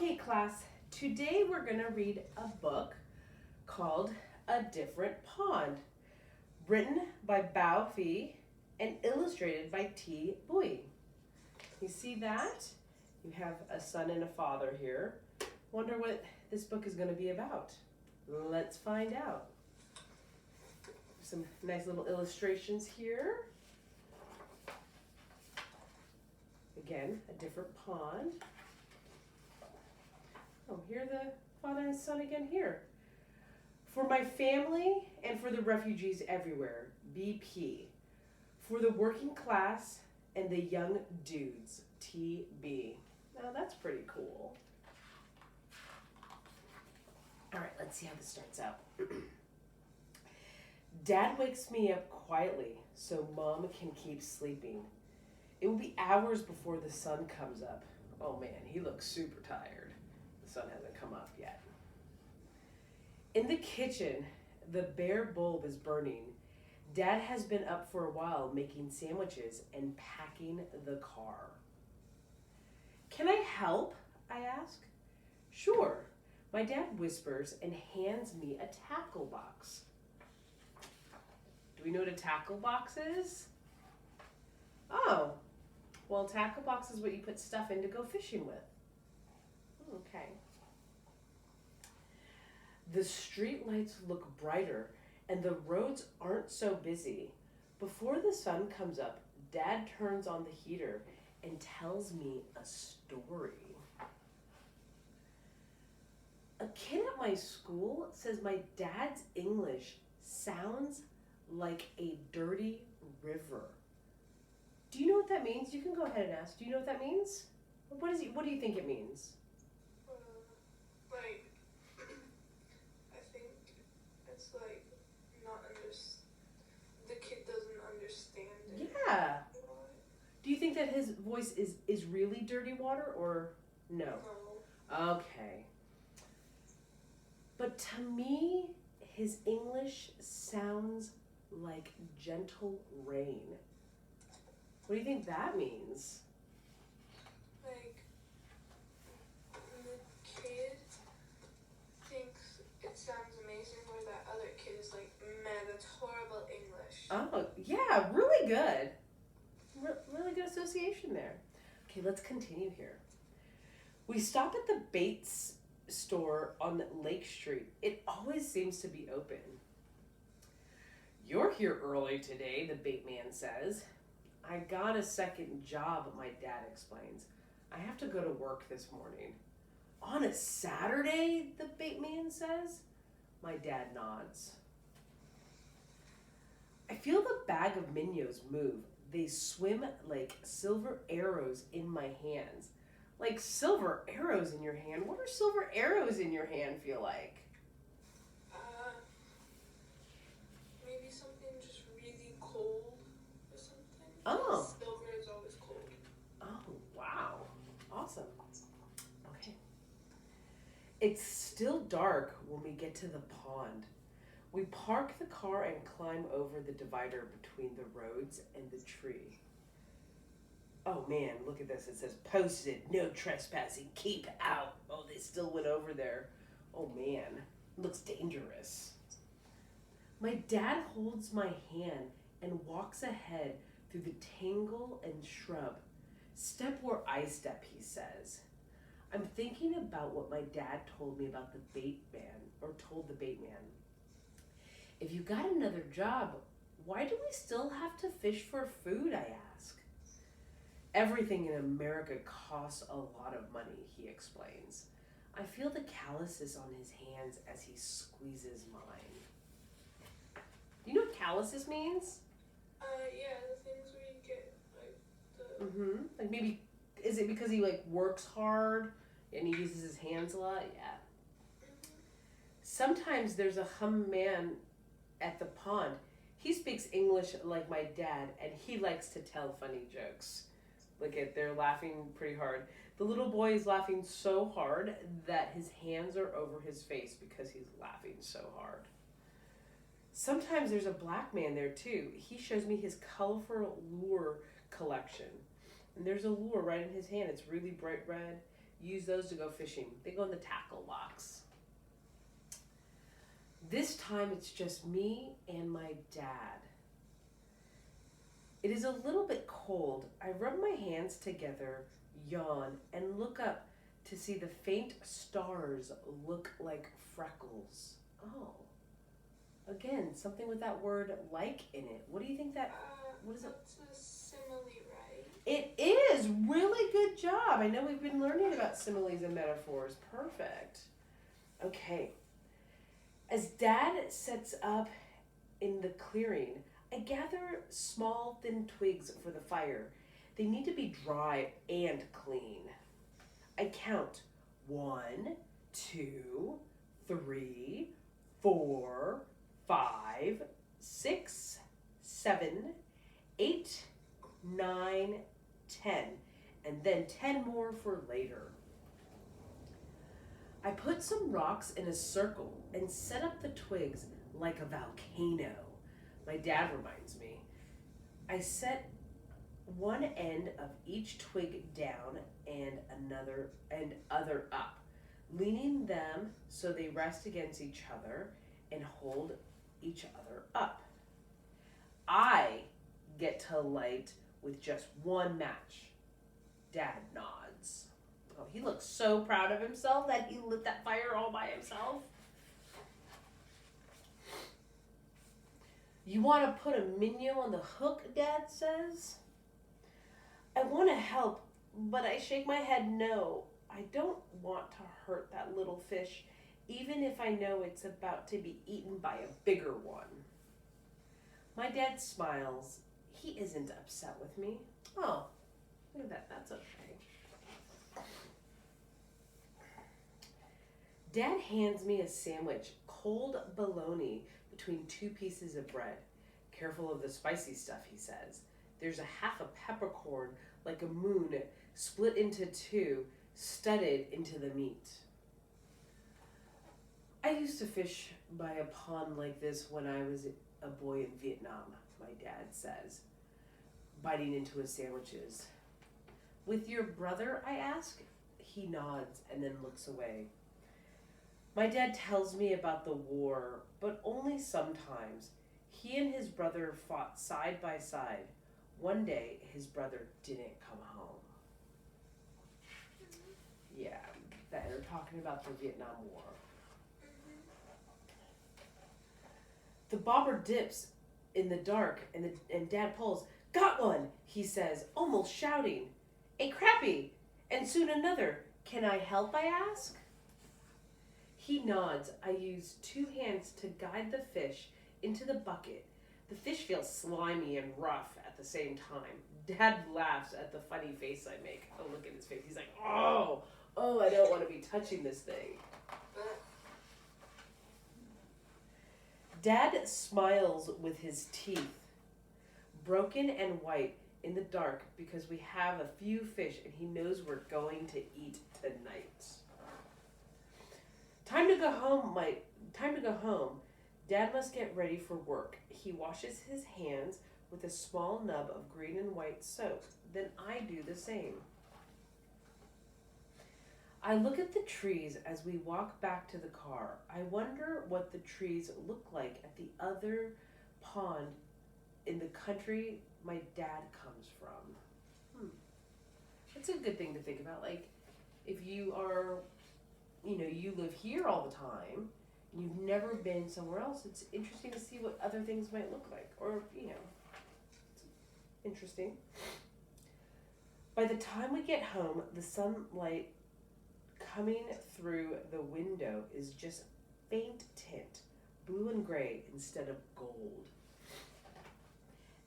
Okay, class, today we're going to read a book called A Different Pond, written by Bao Fi and illustrated by T. Bui. You see that? You have a son and a father here. Wonder what this book is going to be about. Let's find out. Some nice little illustrations here. Again, a different pond. Oh, here the father and son again here. For my family and for the refugees everywhere, BP. For the working class and the young dudes, TB. Now that's pretty cool. All right, let's see how this starts out. Dad wakes me up quietly so Mom can keep sleeping. It will be hours before the sun comes up. Oh man, he looks super tired. The sun hasn't come up yet. In the kitchen, the bare bulb is burning. Dad has been up for a while making sandwiches and packing the car. Can I help? I ask. Sure. My dad whispers and hands me a tackle box. Do we know what a tackle box is? Oh, well, tackle box is what you put stuff in to go fishing with. Okay. The street lights look brighter and the roads aren't so busy. Before the sun comes up, Dad turns on the heater and tells me a story. A kid at my school says my dad's English sounds like a dirty river. Do you know what that means? You can go ahead and ask. Do you know what that means? What do you think it means? Like, I think it's like the kid doesn't understand it. Yeah. Do you think that his voice is really dirty water or no? No. Okay. But to me, his English sounds like gentle rain. What do you think that means? Like, the kid thinks it sounds amazing, where that other kid is like, man, that's horrible English. Oh, yeah, really good. Really good association there. Okay, let's continue here. We stop at the Bates store on Lake Street. It always seems to be open. You're here early today, the bait man says. I got a second job, my dad explains. I have to go to work this morning. On a Saturday, the bait man says. My dad nods. I feel the bag of Minos move. They swim like silver arrows in my hands. Like silver arrows in your hand? What do silver arrows in your hand feel like? Maybe something just really cold or something. Oh. Silver is always cold. Oh, wow. Awesome. Okay. It's still dark when we get to the pond. We park the car and climb over the divider between the roads and the tree. Oh man, look at this. It says posted, no trespassing, keep out. Oh, they still went over there. Oh man, looks dangerous. My dad holds my hand and walks ahead through the tangle and shrub. Step where I step, he says. I'm thinking about what my dad told me about the bait man, or told the bait man. If you got another job, why do we still have to fish for food, I ask. Everything in America costs a lot of money, he explains. I feel the calluses on his hands as he squeezes mine. Do you know what calluses means? Yeah, the things where you get, like, the... Mm-hmm. Like maybe, is it because he like works hard and he uses his hands a lot? Yeah. Mm-hmm. Sometimes there's a man at the pond. He speaks English like my dad and he likes to tell funny jokes. Look at, they're laughing pretty hard. The little boy is laughing so hard that his hands are over his face because he's laughing so hard. Sometimes there's a black man there too. He shows me his colorful lure collection. And there's a lure right in his hand. It's really bright red, use those to go fishing. They go in the tackle box. This time it's just me and my dad. It is a little bit cold. I rub my hands together, yawn, and look up to see the faint stars look like freckles. Oh. Again, something with that word like in it. What do you think that, what is it? That's a simile, right? It is! Really good job. I know we've been learning about similes and metaphors. Perfect. Okay. As Dad sets up in the clearing, I gather small, thin twigs for the fire. They need to be dry and clean. I count 1, 2, 3, 4, 5, 6, 7, 8, 9, 10, and then 10 more for later. I put some rocks in a circle and set up the twigs like a volcano. My dad reminds me. I set one end of each twig down and other up, leaning them so they rest against each other and hold each other up. I get to light with just one match. Dad nods. Oh, he looks so proud of himself that he lit that fire all by himself. You want to put a minnow on the hook, Dad says. I want to help, but I shake my head no. I don't want to hurt that little fish, even if I know it's about to be eaten by a bigger one. My dad smiles. He isn't upset with me. Oh, look at that. That's okay. Dad hands me a sandwich, cold bologna between 2 pieces of bread. Careful of the spicy stuff, he says. There's a half a peppercorn, like a moon, split into 2, studded into the meat. I used to fish by a pond like this when I was a boy in Vietnam, my dad says, biting into his sandwiches. With your brother, I ask? He nods and then looks away. My dad tells me about the war, but only sometimes. He and his brother fought side by side. One day, his brother didn't come home. Yeah, they're talking about the Vietnam War. The bobber dips in the dark, and Dad pulls. Got one, he says, almost shouting. A crappie, and soon another. Can I help, I ask? He nods. I use 2 hands to guide the fish into the bucket. The fish feels slimy and rough at the same time. Dad laughs at the funny face I make. Oh, look at his face. He's like, oh, I don't want to be touching this thing. Dad smiles with his teeth, broken and white in the dark because we have a few fish and he knows we're going to eat tonight. Time to go home. Dad must get ready for work. He washes his hands with a small nub of green and white soap. Then I do the same. I look at the trees as we walk back to the car. I wonder what the trees look like at the other pond in the country my dad comes from. That's a good thing to think about. Like, if you are, you live here all the time, and you've never been somewhere else, it's interesting to see what other things might look like. Or, it's interesting. By the time we get home, the sunlight coming through the window is just faint tint, blue and gray instead of gold.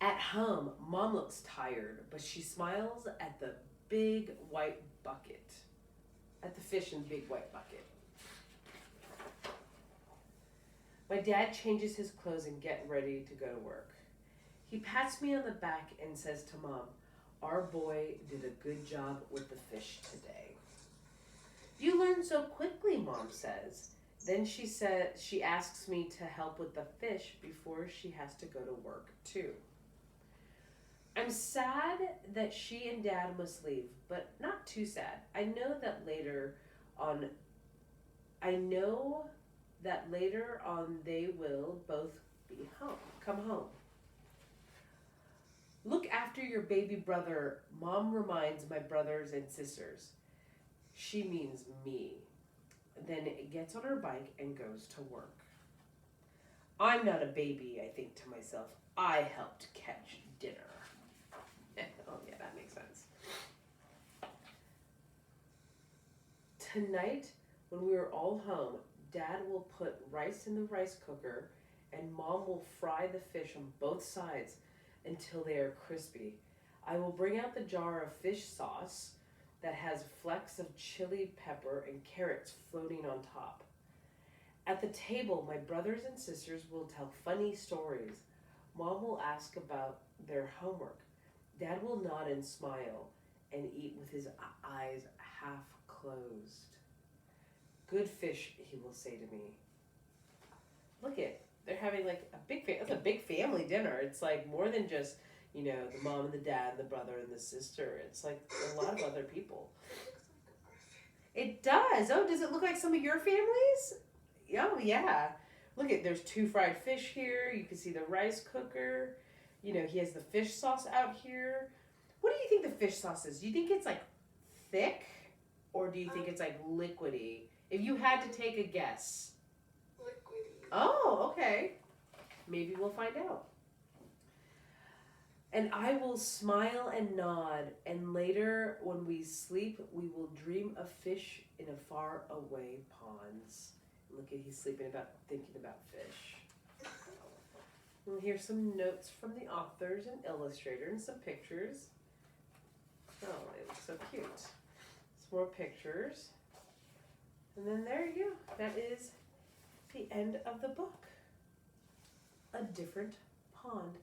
At home, Mom looks tired, but she smiles at the big white bucket, at the fish in the big white bucket. My dad changes his clothes and gets ready to go to work. He pats me on the back and says to Mom, our boy did a good job with the fish today. You learn so quickly, Mom says. Then she asks me to help with the fish before she has to go to work too. I'm sad that she and Dad must leave, but not too sad. On I know that later on they will both be home. Come home. Look after your baby brother, Mom reminds my brothers and sisters. She means me. Then gets on her bike and goes to work. I'm not a baby, I think to myself. I helped catch dinner. Oh, yeah, that makes sense. Tonight, when we are all home, Dad will put rice in the rice cooker and Mom will fry the fish on both sides until they are crispy. I will bring out the jar of fish sauce that has flecks of chili pepper and carrots floating on top. At the table, my brothers and sisters will tell funny stories. Mom will ask about their homework. Dad will nod and smile and eat with his eyes half closed. Good fish, he will say to me. Look at, they're having like it's a big family dinner. It's like more than just, the mom and the dad and the brother and the sister. It's like a lot of other people. It does. Oh, does it look like some of your families? Oh, yeah. Look at, there's 2 fried fish here. You can see the rice cooker. He has the fish sauce out here. What do you think the fish sauce is? Do you think it's like thick or do you think it's like liquidy? If you had to take a guess. Liquidy. Oh, okay. Maybe we'll find out. And I will smile and nod, and later when we sleep, we will dream of fish in a far away ponds. Look at, he's thinking about fish. And here's some notes from the authors and illustrator and some pictures. Oh, it looks so cute. Some more pictures. And then there you go. That is the end of the book. A different pond.